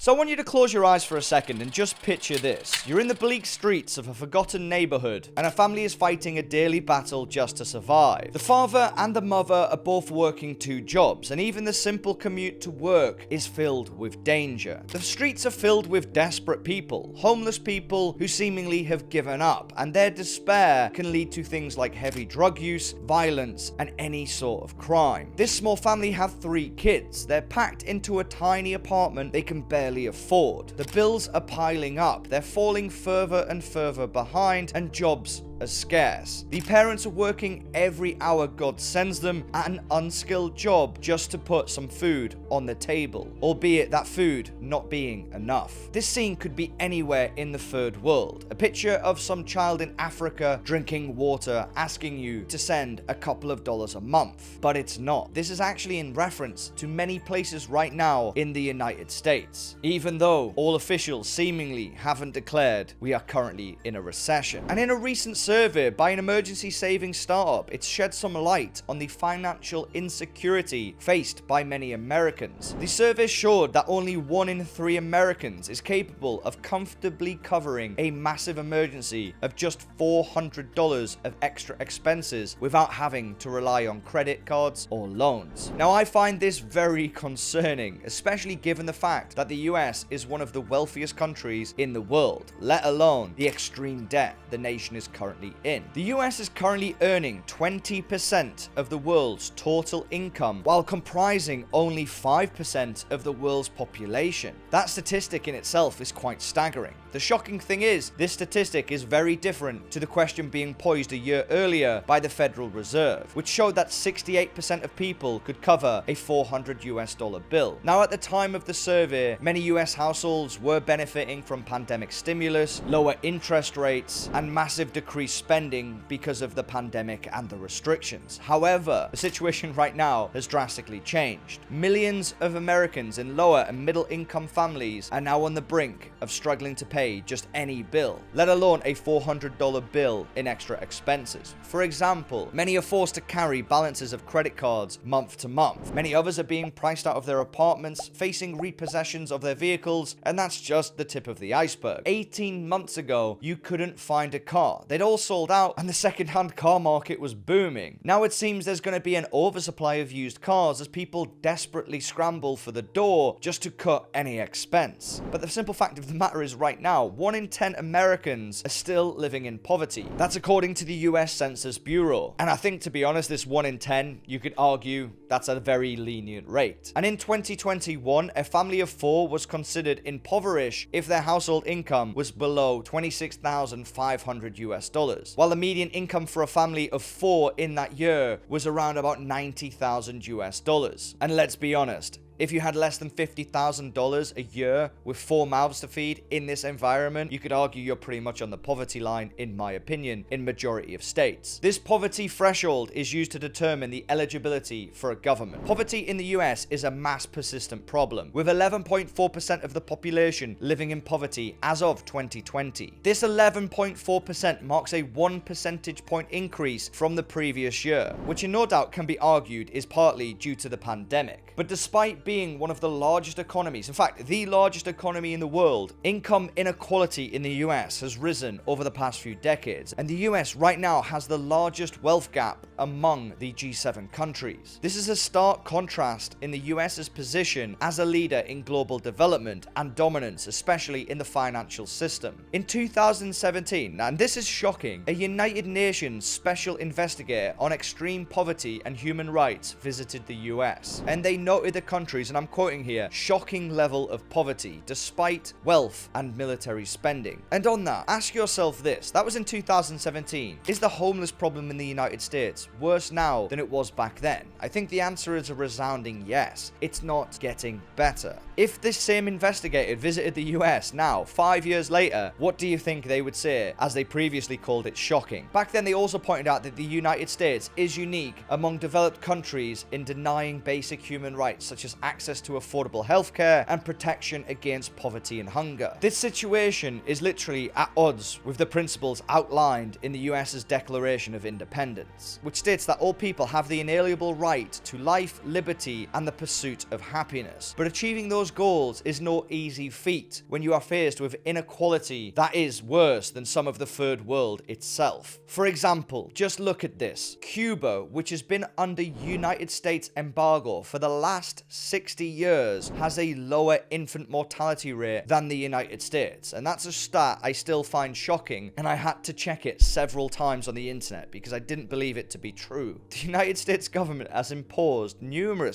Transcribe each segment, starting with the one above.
So I want you to close your eyes for a second and just picture this. You're in the bleak streets of a forgotten neighborhood, and a family is fighting a daily battle just to survive. The father and the mother are both working 2 jobs, and even the simple commute to work is filled with danger. The streets are filled with desperate people, homeless people who seemingly have given up, and their despair can lead to things like heavy drug use, violence, and any sort of crime. This small family have 3 kids. They're packed into a tiny apartment they can barely afford. The bills are piling up. They're falling further and further behind, and jobs are scarce. The parents are working every hour God sends them at an unskilled job just to put some food on the table, albeit that food not being enough. This scene could be anywhere in the third world. A picture of some child in Africa drinking water asking you to send a couple of dollars a month. But it's not. This is actually in reference to many places right now in the United States, even though all officials seemingly haven't declared we are currently in a recession. And in a recent survey by an emergency savings startup, it's shed some light on the financial insecurity faced by many Americans. The survey showed that only 1 in 3 Americans is capable of comfortably covering a massive emergency of just $400 of extra expenses without having to rely on credit cards or loans. Now, I find this very concerning, especially given the fact that the US is one of the wealthiest countries in the world, let alone the extreme debt the nation is currently in. The US is currently earning 20% of the world's total income while comprising only 5% of the world's population. That statistic in itself is quite staggering. The shocking thing is, this statistic is very different to the question being posed a year earlier by the Federal Reserve, which showed that 68% of people could cover a $400 bill. Now, at the time of the survey, many US households were benefiting from pandemic stimulus, lower interest rates, and massive decreased spending because of the pandemic and the restrictions. However, the situation right now has drastically changed. Millions of Americans in lower and middle income families are now on the brink of struggling to pay just any bill, let alone a $400 bill in extra expenses. For example, many are forced to carry balances of credit cards month to month. Many others are being priced out of their apartments, facing repossessions of their vehicles, and that's just the tip of the iceberg. 18 months ago, you couldn't find a car. They'd all sold out, and the second-hand car market was booming. Now it seems there's going to be an oversupply of used cars as people desperately scramble for the door just to cut any expense. But the simple fact of the matter is, right now, 1 in 10 Americans are still living in poverty. That's according to the US Census Bureau. And I think, to be honest, this 1 in 10, you could argue that's a very lenient rate. And in 2021, a family of 4 was considered impoverished if their household income was below $26,500, while the median income for a family of 4 in that year was around about $90,000. And let's be honest, if you had less than $50,000 a year with 4 mouths to feed in this environment, you could argue you're pretty much on the poverty line, in my opinion, in majority of states. This poverty threshold is used to determine the eligibility for a government. Poverty in the US is a mass persistent problem, with 11.4% of the population living in poverty as of 2020. This 11.4% marks a 1 percentage point increase from the previous year, which in no doubt can be argued is partly due to the pandemic. But despite being one of the largest economies, in fact, the largest economy in the world, income inequality in the US has risen over the past few decades, and the US right now has the largest wealth gap among the G7 countries. This is a stark contrast in the US's position as a leader in global development and dominance, especially in the financial system. In 2017, and this is shocking, a United Nations special investigator on extreme poverty and human rights visited the US, and they noted the country's, and I'm quoting here, shocking level of poverty despite wealth and military spending. And on that, ask yourself this, that was in 2017. Is the homeless problem in the United States worse now than it was back then? I think the answer is a resounding yes. It's not getting better. If this same investigator visited the US now, 5 years later, what do you think they would say, as they previously called it shocking? Back then, they also pointed out that the United States is unique among developed countries in denying basic human rights such as access to affordable healthcare, and protection against poverty and hunger. This situation is literally at odds with the principles outlined in the US's Declaration of Independence, which states that all people have the inalienable right to life, liberty, and the pursuit of happiness. But achieving those goals is no easy feat when you are faced with inequality that is worse than some of the third world itself. For example, just look at this. Cuba, which has been under United States embargo for the last 60 years, has a lower infant mortality rate than the United States. And that's a stat I still find shocking, and I had to check it several times on the internet because I didn't believe it to be true. The United States government has imposed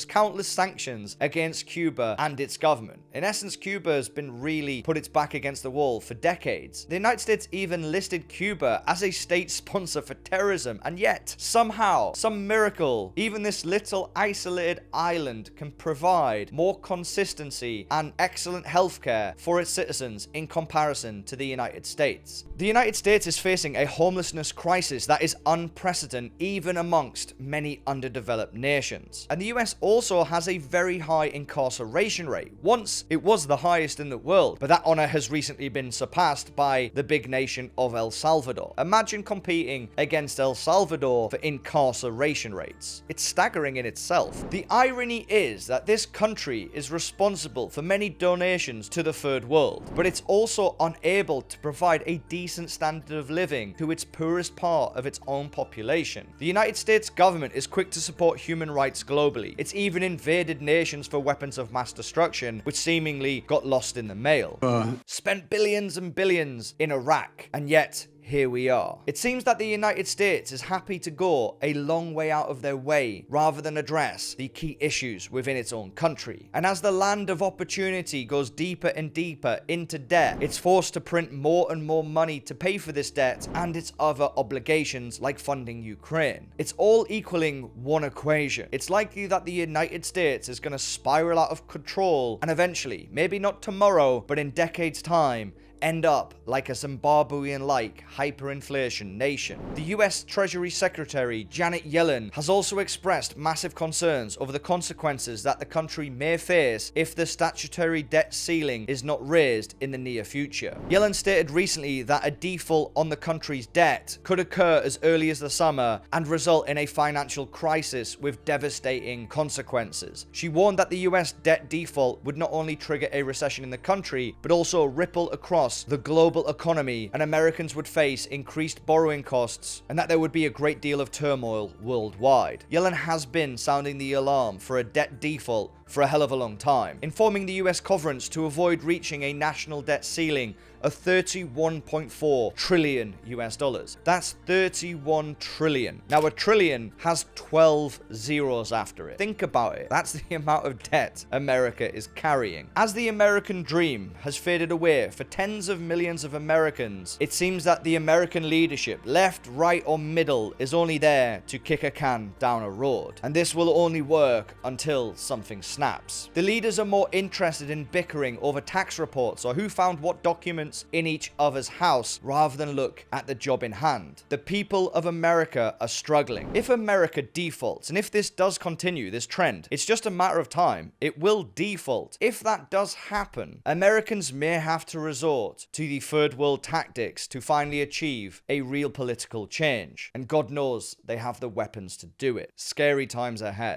countless sanctions against Cuba and its government. In essence, Cuba has been really put its back against the wall for decades. The United States even listed Cuba as a state sponsor for terrorism, and yet, somehow, some miracle, even this little isolated island can provide more consistency and excellent healthcare for its citizens in comparison to the United States. The United States is facing a homelessness crisis that is unprecedented even amongst many underdeveloped nations. And the US also has a very high incarceration rate. Once it was the highest in the world, but that honor has recently been surpassed by the big nation of El Salvador. Imagine competing against El Salvador for incarceration rates. It's staggering in itself. The irony is that this country is responsible for many donations to the third world, but it's also unable to provide a decent standard of living to its poorest part of its own population. The United States government is quick to support human rights globally. It's even invaded nations for weapons of mass destruction, which seemingly got lost in the mail. Spent billions and billions in Iraq, and yet here we are. It seems that the United States is happy to go a long way out of their way rather than address the key issues within its own country. And as the land of opportunity goes deeper and deeper into debt, it's forced to print more and more money to pay for this debt and its other obligations like funding Ukraine. It's all equaling one equation. It's likely that the United States is going to spiral out of control and eventually, maybe not tomorrow, but in decades' time, end up like a Zimbabwean-like hyperinflation nation. The US Treasury Secretary Janet Yellen has also expressed massive concerns over the consequences that the country may face if the statutory debt ceiling is not raised in the near future. Yellen stated recently that a default on the country's debt could occur as early as the summer and result in a financial crisis with devastating consequences. She warned that the US debt default would not only trigger a recession in the country, but also ripple across the global economy, and Americans would face increased borrowing costs, and that there would be a great deal of turmoil worldwide. Yellen has been sounding the alarm for a debt default for a hell of a long time, informing the US conference to avoid reaching a national debt ceiling of 31.4 trillion US dollars. That's 31 trillion. Now, a trillion has 12 zeros after it. Think about it. That's the amount of debt America is carrying. As the American dream has faded away for tens of millions of Americans, it seems that the American leadership, left, right, or middle, is only there to kick a can down a road. And this will only work until something snaps. The leaders are more interested in bickering over tax reports or who found what documents in each other's house rather than look at the job in hand. The people of America are struggling. If America defaults, and if this does continue, this trend, it's just a matter of time. It will default. If that does happen, Americans may have to resort to the third world tactics to finally achieve a real political change. And God knows they have the weapons to do it. Scary times ahead.